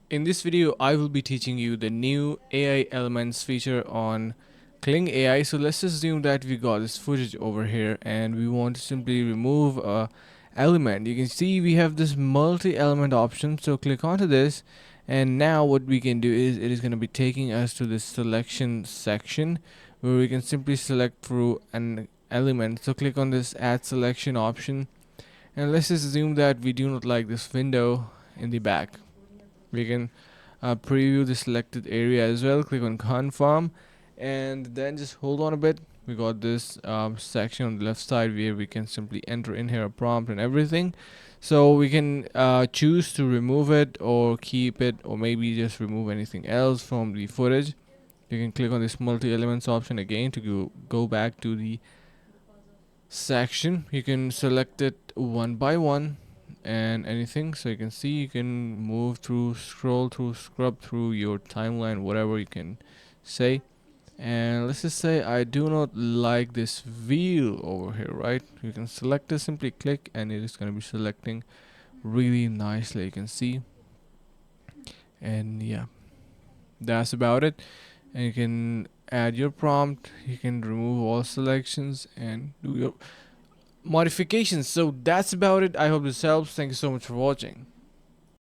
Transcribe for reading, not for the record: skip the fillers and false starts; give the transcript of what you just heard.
In this video, I will be teaching you the new AI Elements feature on Kling AI. So let's assume that we got this footage over here and we want to simply remove a element. You can see we have this multi-element option. So click onto this, and now what we can do is it is going to be taking us to this selection section where we can simply select through an element. So click on this add selection option, and let's just assume that we do not like this window in the back. We can preview the selected area as well. Click on confirm, and then just hold on a bit. We got this section on the left side where we can simply enter in here a prompt and everything. So we can choose to remove it or keep it, or maybe just remove anything else from the footage. You can click on this multi elements option again to go back to the section. You can select it one by one and anything, so you can see you can move through, scroll through, scrub through your timeline, whatever you can say. And let's just say I do not like this wheel over here, right? You can select it, simply click, and it is going to be selecting really nicely, you can see. And yeah, that's about it. And you can add your prompt, you can remove all selections and do your modifications. So that's about it. I hope this helps. Thank you so much for watching.